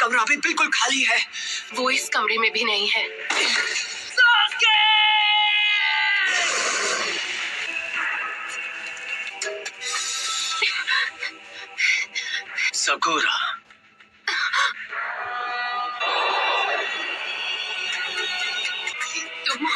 कमरा भी बिल्कुल खाली है। वो इस कमरे में भी नहीं है। सकुरा, तुम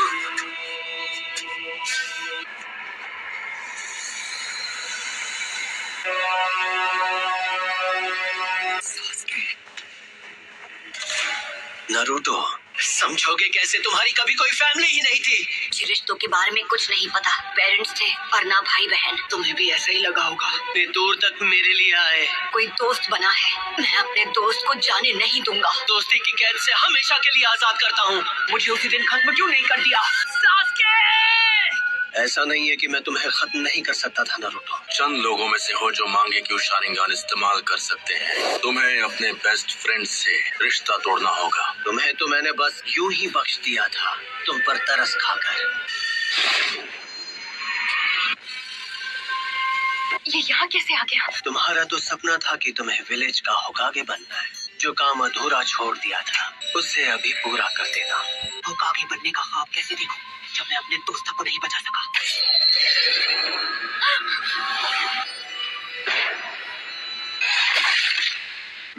नारुतो, समझोगे कैसे? तुम्हारी कभी कोई फैमिली ही नहीं थी। मुझे रिश्तों के बारे में कुछ नहीं पता। पेरेंट्स थे और ना भाई बहन। तुम्हें भी ऐसा ही लगा होगा। इतने दूर तक मेरे लिए आए। कोई दोस्त बना है, मैं अपने दोस्त को जाने नहीं दूंगा। दोस्ती की कैद से हमेशा के लिए आजाद करता हूँ। मुझे उसी दिन खत्म क्यों नहीं कर दिया? ऐसा नहीं है कि मैं तुम्हें खत्म नहीं कर सकता था नारुतो। चंद लोगों में से हो जो मांगे कि शारिंगान इस्तेमाल कर सकते हैं। तुम्हें अपने बेस्ट फ्रेंड से रिश्ता तोड़ना होगा। तुम्हें तो मैंने बस यूं ही बख्श दिया था, तुम पर तरस खाकर। ये यहाँ कैसे आ गया? तुम्हारा तो सपना था कि तुम्हें विलेज का होकागे बनना है। जो काम अधूरा छोड़ दिया था उसे अभी पूरा कर देना। होकागे बनने का ख्वाब कैसे देखूं जब मैं अपने दोस्तों को नहीं बचा सका?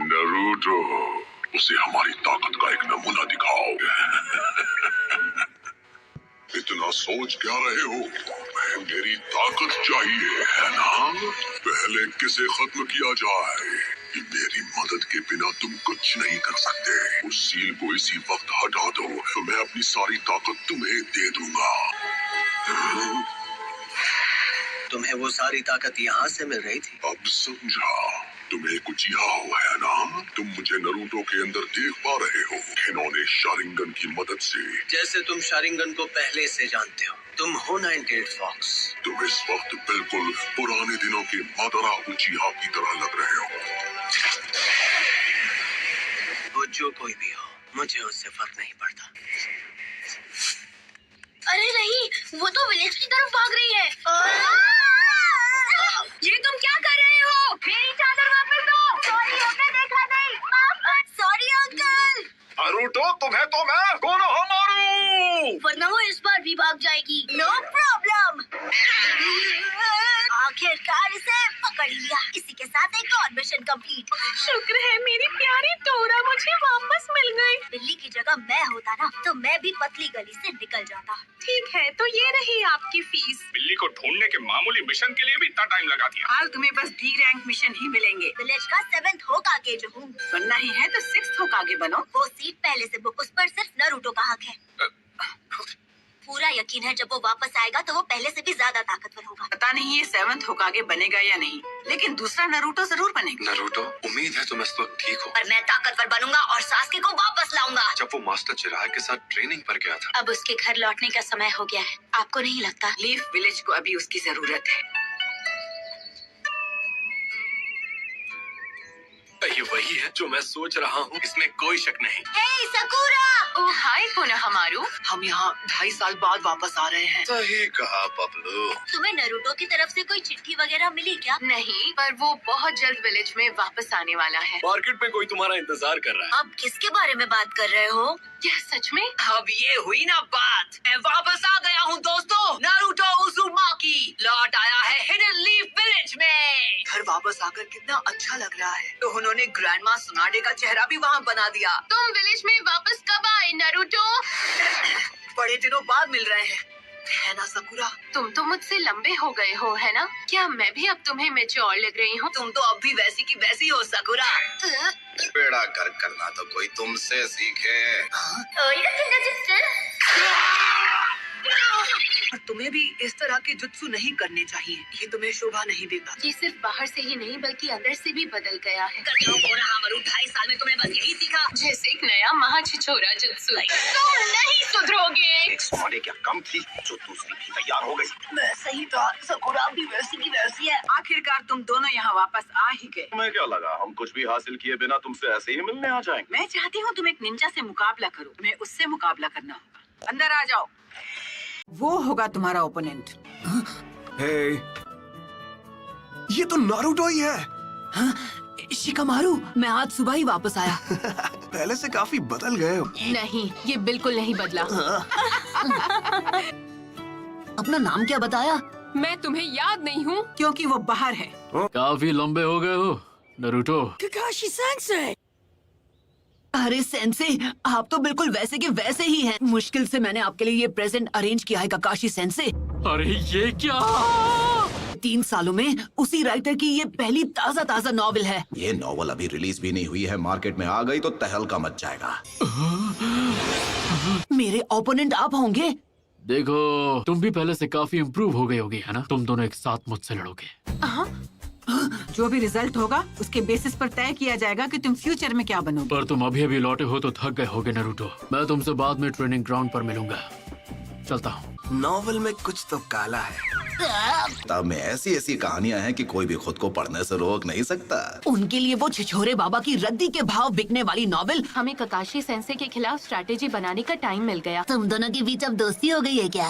नारुतो, उसे हमारी ताकत का एक नमूना दिखाओ। इतना सोच क्या रहे हो? मैं मेरी ताकत चाहिए है ना? पहले किसे खत्म किया जाए? मेरी मदद के बिना तुम कुछ नहीं कर सकते। उस सील को इसी वक्त हटा दो तो मैं अपनी सारी ताकत तुम्हें दे दूंगा। तुम्हें वो सारी ताकत यहाँ से मिल रही थी? अब समझा। तुम्हें कुछ यहाँ है ना? तुम मुझे नारुतो के अंदर देख पा रहे हो। इन्होंने शारिंगन की मदद से। जैसे तुम शारिंगन को पहले से जानते हो। तुम हो 98 फॉक्स। तुम इस वक्त बिल्कुल पुराने दिनों के मादारा उचिहा की तरह लग रहे हो। वो जो कोई भी हो, मुझे उससे फर्क नहीं पड़ता। अरे नहीं, वो तो विलेज की तरफ भाग रही है। ये तुम क्या कर रहे हो? मेरी चादर वापस दो। सॉरी, हमने देखा नहीं। Sorry uncle. नारुतो, तुम्हें तो मैं कोनोहा मारू। वरना वो इस बार भी भाग जाएगी। No problem. आखिरकार इसे पकड़ लिया। इसी के साथ एक और मिशन कंप्लीट। शुक्र है मेरी प्यारी डोरा मुझे वापस मिल गई। बिल्ली की जगह मैं होता ना तो मैं भी पतली गली से निकल जाता। ठीक है, तो ये रही आपकी फीस। बिल्ली को ढूंढने के मामूली मिशन के लिए भी इतना टाइम लगा दिया। हाल तुम्हें बस डी रैंक मिशन ही मिलेंगे। विलेज का 7th होकागे जो हूँ। बनना ही है तो 6th होकागे बनो। वो सीट पहले से बुक, उस पर सिर्फ नारुतो का हक है। पूरा यकीन है जब वो वापस आएगा तो वो पहले से भी ज्यादा ताकतवर होगा। पता नहीं ये 7th होकागे बनेगा या नहीं, लेकिन दूसरा नारुतो जरूर बनेगा। नारुतो, उम्मीद है तुम इस वक्त ठीक हो। पर मैं ताकतवर बनूंगा और सास्के को वापस लाऊंगा। जब वो मास्टर चिराग के साथ ट्रेनिंग पर गया था। अब उसके घर लौटने का समय हो गया है। आपको नहीं लगता? लीफ विलेज को अभी उसकी जरूरत है। ये वही है जो मैं सोच रहा हूँ, इसमें कोई शक नहीं। हे सकुरा! ओह हाय कोनोहामारू। हम यहाँ 2.5 साल बाद वापस आ रहे हैं। सही कहा बबलू। तुम्हें नारुतो की तरफ से कोई चिट्ठी वगैरह मिली क्या? नहीं, पर वो बहुत जल्द विलेज में वापस आने वाला है। मार्केट में कोई तुम्हारा इंतजार कर रहा है। आप किसके बारे में बात कर रहे हो? क्या सच में? अब ये हुई ना बात। मैं वापस आ गया हूँ दोस्तों। नारुतो उज़ुमाकी लौट आया है हिडन लीफ विलेज में। घर वापस आकर कितना अच्छा लग रहा है। तो उन्होंने ग्रैंडमा सुनाडे का चेहरा भी वहाँ बना दिया। तुम विलेज में वापस कब आए नारुतो? बड़े दिनों बाद मिल रहे हैं, है ना सकुरा? तुम तो मुझसे लंबे हो गए हो, है ना? क्या मैं भी अब तुम्हें मैच्योर लग रही हूँ? तुम तो अब भी वैसी की वैसी हो सकुरा। बेड़ा कर करना तो कोई तुमसे सीखे। और तुम्हें भी इस तरह के जुत्सु नहीं करने चाहिए। ये तुम्हें शोभा नहीं देता। ये सिर्फ बाहर से ही नहीं बल्कि अंदर से भी बदल गया है। 2.5 साल में तुम्हें बस यही सीखा। जैसे एक नया महाछिछोरा जुत्सु। तुम नहीं सुधरोगे। एक सुनाडे क्या कम थी जो दूसरी भी तैयार हो गई। मैं सही था, सकुरा भी वैसी की वैसी है। आखिरकार तुम दोनों यहाँ वापस आ ही गए। तुम्हें क्या लगा हम कुछ भी हासिल किए बिना तुमसे ऐसे ही मिलने आ जाएंगे? मैं चाहती हूँ तुम एक निंजा से मुकाबला करो। तुम्हें उससे मुकाबला करना होगा। अंदर आ जाओ। वो होगा तुम्हारा ओपोनेंट। हे, ये तो नारुतो ही है। शिकामारू, मैं आज सुबह ही वापस आया। पहले से काफी बदल गए हो। नहीं, ये बिल्कुल नहीं बदला। अपना नाम क्या बताया? मैं तुम्हें याद नहीं हूँ। क्योंकि वो बाहर है। काफी लंबे हो गए हो नरूटो। Kakashi sensei. अरे सेंसे, आप तो बिल्कुल वैसे के वैसे ही हैं। मुश्किल से मैंने आपके लिए ये प्रेजेंट अरेंज किया है काकाशी सेंसे। अरे ये क्या? 3 सालों में उसी राइटर की ये पहली ताजा नॉवेल है। ये नॉवल अभी रिलीज भी नहीं हुई है, मार्केट में आ गई तो तहलका मच जाएगा। मेरे ओपोनेंट आप होंगे। देखो, तुम भी पहले से काफी इम्प्रूव हो गई होगी, है ना? तुम दोनों एक साथ मुझसे लड़ोगे। जो भी रिजल्ट होगा उसके बेसिस पर तय किया जाएगा कि तुम फ्यूचर में क्या बनोगे। पर तुम अभी लौटे हो तो थक गए होगे नरूटो। मैं तुमसे बाद में ट्रेनिंग ग्राउंड पर मिलूंगा। चलता हूँ। नॉवल में कुछ तो काला है। किताब में ऐसी ऐसी कहानियां हैं कि कोई भी खुद को पढ़ने से रोक नहीं सकता। उनके लिए वो छिछोरे बाबा की रद्दी के भाव बिकने वाली नॉवेल। हमें ककाशी सेंसे के खिलाफ स्ट्रैटेजी बनाने का टाइम मिल गया। तुम दोनों के बीच अब दोस्ती हो गई है क्या?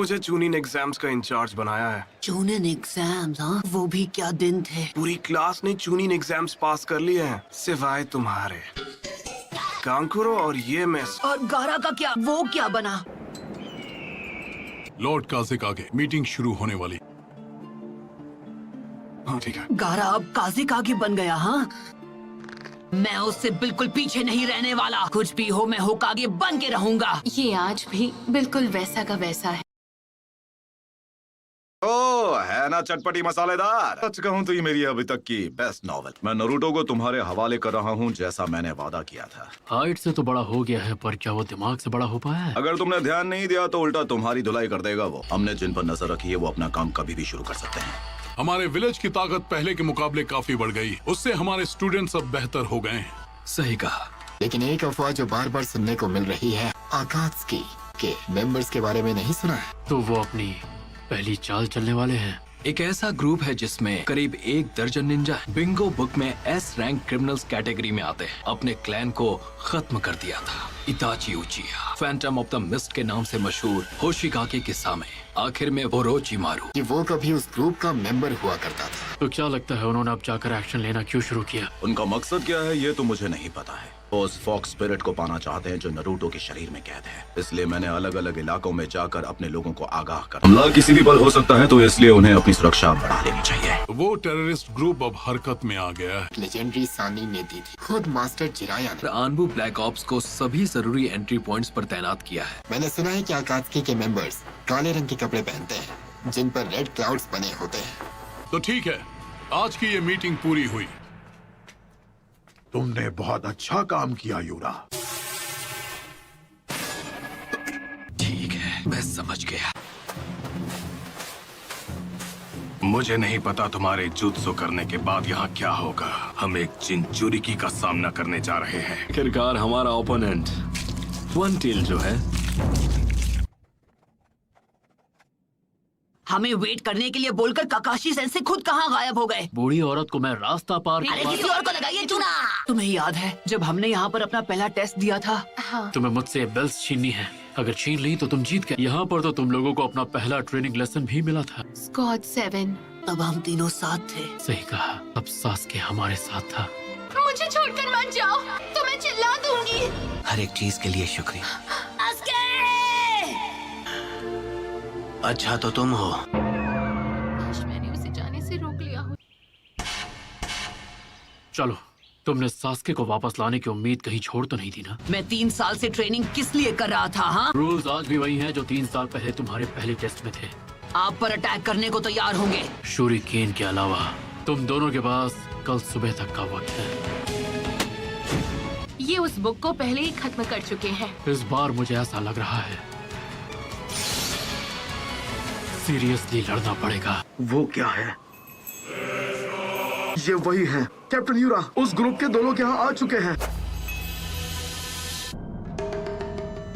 मुझे चूनिन एग्जाम्स का इंचार्ज बनाया है। चूनिन एग्जाम्स? हाँ, वो भी क्या दिन थे। पूरी क्लास ने चूनिन एग्जाम्स पास कर लिए हैं, सिवाय तुम्हारे। कांकुरो और ये मिस। और गारा का क्या? वो क्या बना? लॉर्ड काज़ेकागे, मीटिंग शुरू होने वाली। हाँ ठीक है। गारा अब काज़ेकागे बन गया। हाँ, मैं उससे बिल्कुल पीछे नहीं रहने वाला। कुछ भी हो, मैं होकागे बन के रहूंगा। ये आज भी बिल्कुल वैसा का वैसा है। ओ है ना चटपटी मसालेदार। सच कहूँ तो ये मेरी अभी तक की बेस्ट नॉवेल। मैं नरूटो को तुम्हारे हवाले कर रहा हूँ, जैसा मैंने वादा किया था। हाइट से तो बड़ा हो गया है, पर क्या वो दिमाग से बड़ा हो पाया है? अगर तुमने ध्यान नहीं दिया तो उल्टा तुम्हारी धुलाई कर देगा वो। हमने जिन पर नजर रखी है वो अपना काम कभी भी शुरू कर सकते हैं। हमारे विलेज की ताकत पहले के मुकाबले काफी बढ़ गई। उससे हमारे स्टूडेंट्स अब बेहतर हो गए हैं। सही कहा। लेकिन एक अफवाह जो बार बार सुनने को मिल रही है, आकात्सुकी के मेंबर्स के बारे में नहीं सुना है? तो वो अपनी पहली चाल चलने वाले हैं। एक ऐसा ग्रुप है जिसमें करीब 1 दर्जन निंजा है। बिंगो बुक में एस रैंक क्रिमिनल्स कैटेगरी में आते हैं। अपने क्लैन को खत्म कर दिया था। इताची उचिया, फैंटम ऑफ द मिस्ट के नाम से मशहूर होशिकागे के सामने आखिर में ओरोचिमारू। कि वो कभी उस ग्रुप का मेंबर हुआ करता था। तो क्या लगता है उन्होंने अब जाकर एक्शन लेना क्यों शुरू किया? उनका मकसद क्या है ये तो मुझे नहीं पता है। वो उस फॉक्स स्पिरिट को पाना चाहते हैं जो नरूटो के शरीर में कैद है। इसलिए मैंने अलग अलग इलाकों में जाकर अपने लोगों को आगाह कर। हमला किसी भी पल हो सकता है, तो इसलिए उन्हें अपनी सुरक्षा बढ़ा लेनी चाहिए। वो टेररिस्ट ग्रुप अब हरकत में आ गया है। लेजेंडरी सानी ने दी थी। खुद मास्टर जिराया ने आनबू ब्लैक ऑप्स को सभी जरूरी एंट्री पॉइंट्स पर तैनात किया है। मैंने सुना है कि आकात्सुकी के मेंबर्स काले रंग के कपड़े पहनते हैं जिन पर रेड क्लाउड्स बने होते हैं। तो ठीक है, आज की ये मीटिंग पूरी हुई। तुमने बहुत अच्छा काम किया यूरा। ठीक है, मैं समझ गया। मुझे नहीं पता तुम्हारे जुत्सु करने के बाद यहाँ क्या होगा। हम एक चिंचुरिकी का सामना करने जा रहे हैं। आखिरकार हमारा ओपोनेंट वन टेल जो है। हमें वेट करने के लिए बोलकर काकाशी सेंसे खुद कहाँ गायब हो गए? बूढ़ी औरत को मैं रास्ता पार अरे किसी और को लगाइए चूना। तुम्हें याद है जब हमने यहाँ पर अपना पहला टेस्ट दिया था? हाँ। तुम्हें मुझसे बेल्स छीननी है। अगर छीन ली तो तुम जीत गए। यहाँ पर तो तुम लोगों को अपना पहला ट्रेनिंग लेसन भी मिला था। स्क्वाड 7। तब हम तीनों साथ थे। सही कहा, अब सास्के हमारे साथ था। मुझे छोड़कर मत जाओ, तो मैं चिल्ला दूंगी। हर एक चीज के लिए शुक्रिया। अच्छा तो तुम हो। काश मैंने उसे जाने से रोक लिया हो। चलो, तुमने सास्के को वापस लाने की उम्मीद कहीं छोड़ तो नहीं दी ना? मैं 3 साल से ट्रेनिंग किस लिए कर रहा था? हाँ, रूल्स आज भी वही हैं जो 3 साल पहले तुम्हारे पहले टेस्ट में थे। आप पर अटैक करने को तैयार होंगे। शूरिकेन के अलावा तुम दोनों के पास कल सुबह तक का वक्त है। ये उस बुक को पहले ही खत्म कर चुके हैं। इस बार मुझे ऐसा लग रहा है सीरियसली लड़ना पड़ेगा। वो क्या है? ये वही है कैप्टन यूरा। उस ग्रुप के 2 लोग यहाँ आ चुके हैं।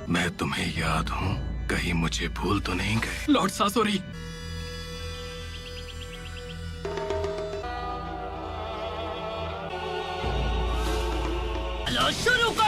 मैं तुम्हें याद हूँ, कहीं मुझे भूल तो नहीं गए? लॉर्ड सासोरी। शुरू कर।